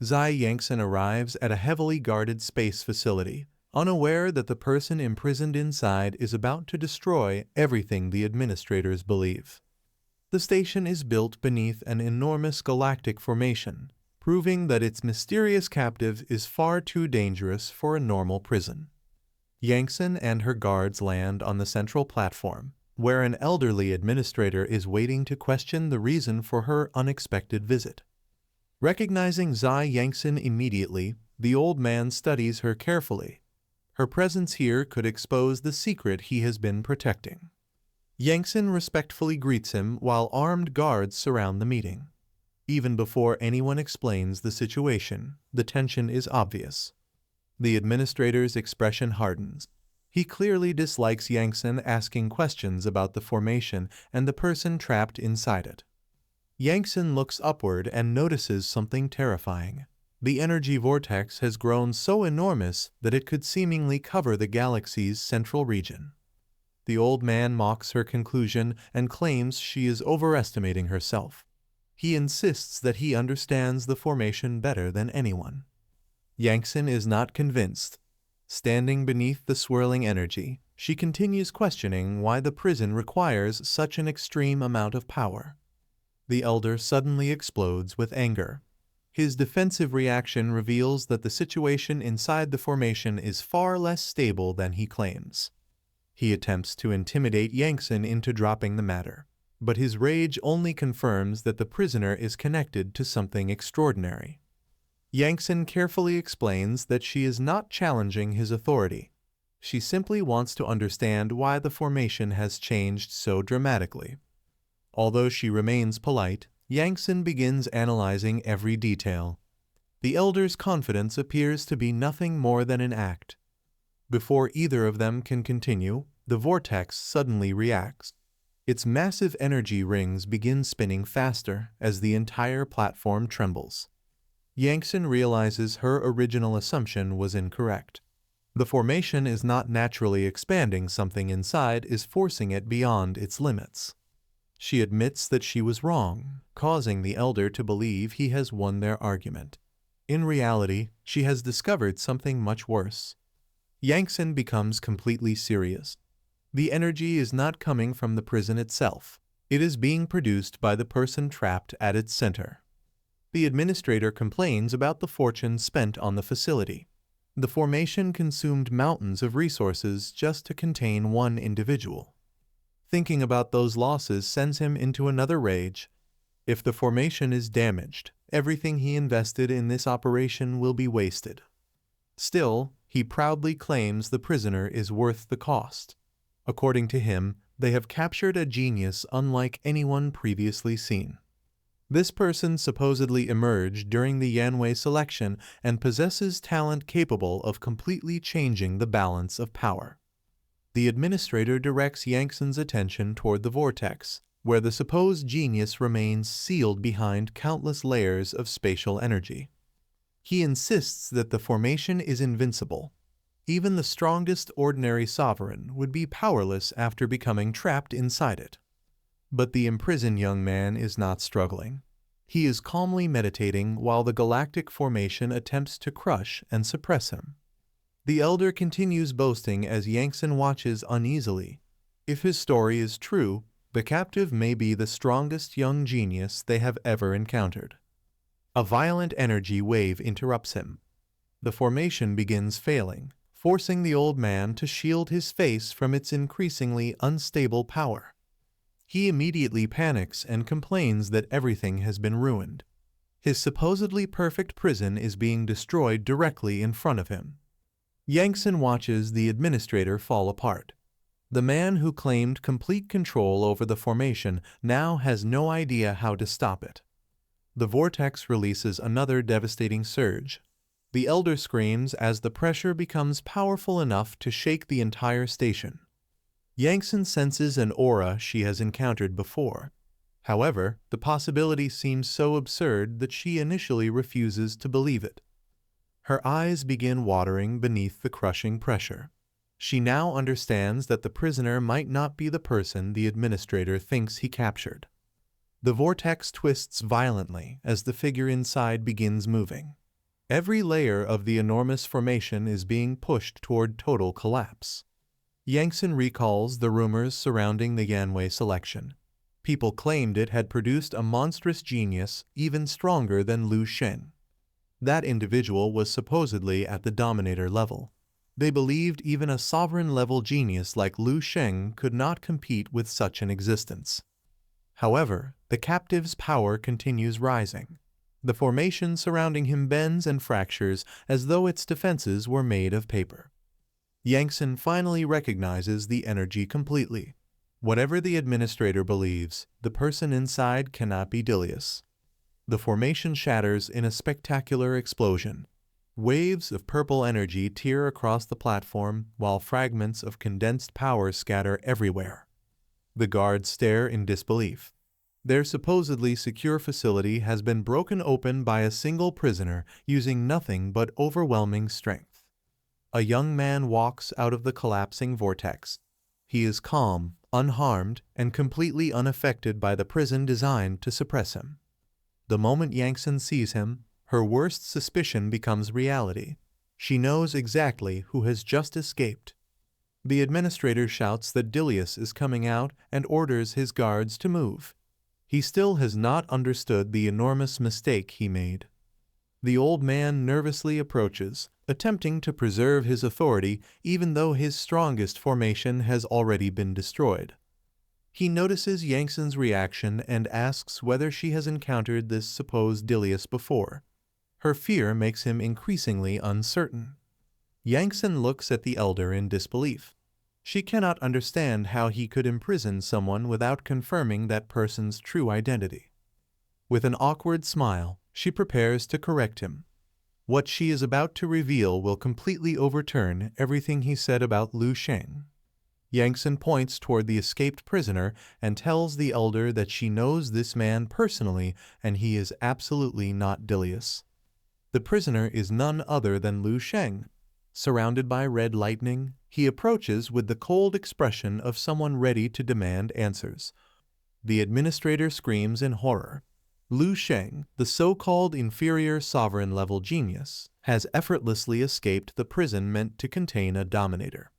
Zai Yangsen arrives at a heavily guarded space facility, unaware that the person imprisoned inside is about to destroy everything the administrators believe. The station is built beneath an enormous galactic formation, proving that its mysterious captive is far too dangerous for a normal prison. Yangsen and her guards land on the central platform, where an elderly administrator is waiting to question the reason for her unexpected visit. Recognizing Zai Yangsen immediately, the old man studies her carefully. Her presence here could expose the secret he has been protecting. Yangsen respectfully greets him while armed guards surround the meeting. Even before anyone explains the situation, the tension is obvious. The administrator's expression hardens. He clearly dislikes Yangsen asking questions about the formation and the person trapped inside it. Yangsen looks upward and notices something terrifying. The energy vortex has grown so enormous that it could seemingly cover the galaxy's central region. The old man mocks her conclusion and claims she is overestimating herself. He insists that he understands the formation better than anyone. Yangsen is not convinced. Standing beneath the swirling energy, she continues questioning why the prison requires such an extreme amount of power. The elder suddenly explodes with anger. His defensive reaction reveals that the situation inside the formation is far less stable than he claims. He attempts to intimidate Yangsen into dropping the matter, but his rage only confirms that the prisoner is connected to something extraordinary. Yangsen carefully explains that she is not challenging his authority. She simply wants to understand why the formation has changed so dramatically. Although she remains polite, Yangsen begins analyzing every detail. The elder's confidence appears to be nothing more than an act. Before either of them can continue, the vortex suddenly reacts. Its massive energy rings begin spinning faster as the entire platform trembles. Yangsen realizes her original assumption was incorrect. The formation is not naturally expanding, something inside is forcing it beyond its limits. She admits that she was wrong, causing the elder to believe he has won their argument. In reality, she has discovered something much worse. Yangsen becomes completely serious. The energy is not coming from the prison itself. It is being produced by the person trapped at its center. The administrator complains about the fortune spent on the facility. The formation consumed mountains of resources just to contain one individual. Thinking about those losses sends him into another rage. If the formation is damaged, everything he invested in this operation will be wasted. Still, he proudly claims the prisoner is worth the cost. According to him, they have captured a genius unlike anyone previously seen. This person supposedly emerged during the Yanwei selection and possesses talent capable of completely changing the balance of power. The administrator directs Yangsen's attention toward the vortex, where the supposed genius remains sealed behind countless layers of spatial energy. He insists that the formation is invincible. Even the strongest ordinary sovereign would be powerless after becoming trapped inside it. But the imprisoned young man is not struggling. He is calmly meditating while the galactic formation attempts to crush and suppress him. The elder continues boasting as Yangsen watches uneasily. If his story is true, the captive may be the strongest young genius they have ever encountered. A violent energy wave interrupts him. The formation begins failing, forcing the old man to shield his face from its increasingly unstable power. He immediately panics and complains that everything has been ruined. His supposedly perfect prison is being destroyed directly in front of him. Yangsen watches the administrator fall apart. The man who claimed complete control over the formation now has no idea how to stop it. The vortex releases another devastating surge. The elder screams as the pressure becomes powerful enough to shake the entire station. Yangsen senses an aura she has encountered before. However, the possibility seems so absurd that she initially refuses to believe it. Her eyes begin watering beneath the crushing pressure. She now understands that the prisoner might not be the person the administrator thinks he captured. The vortex twists violently as the figure inside begins moving. Every layer of the enormous formation is being pushed toward total collapse. Yangtze recalls the rumors surrounding the Yanwei selection. People claimed it had produced a monstrous genius even stronger than Lu Sheng. That individual was supposedly at the dominator level. They believed even a sovereign-level genius like Lu Sheng could not compete with such an existence. However, the captive's power continues rising. The formation surrounding him bends and fractures as though its defenses were made of paper. Yangtze finally recognizes the energy completely. Whatever the administrator believes, the person inside cannot be Dilius. The formation shatters in a spectacular explosion. Waves of purple energy tear across the platform while fragments of condensed power scatter everywhere. The guards stare in disbelief. Their supposedly secure facility has been broken open by a single prisoner using nothing but overwhelming strength. A young man walks out of the collapsing vortex. He is calm, unharmed, and completely unaffected by the prison designed to suppress him. The moment Yangtze sees him, her worst suspicion becomes reality. She knows exactly who has just escaped. The administrator shouts that Dilius is coming out and orders his guards to move. He still has not understood the enormous mistake he made. The old man nervously approaches, attempting to preserve his authority even though his strongest formation has already been destroyed. He notices Yangtze's reaction and asks whether she has encountered this supposed Dilius before. Her fear makes him increasingly uncertain. Yangtze looks at the elder in disbelief. She cannot understand how he could imprison someone without confirming that person's true identity. With an awkward smile, she prepares to correct him. What she is about to reveal will completely overturn everything he said about Lu Sheng. Yangtze points toward the escaped prisoner and tells the elder that she knows this man personally and he is absolutely not Dilius. The prisoner is none other than Lu Sheng. Surrounded by red lightning, he approaches with the cold expression of someone ready to demand answers. The administrator screams in horror. Lu Sheng, the so-called inferior sovereign-level genius, has effortlessly escaped the prison meant to contain a dominator.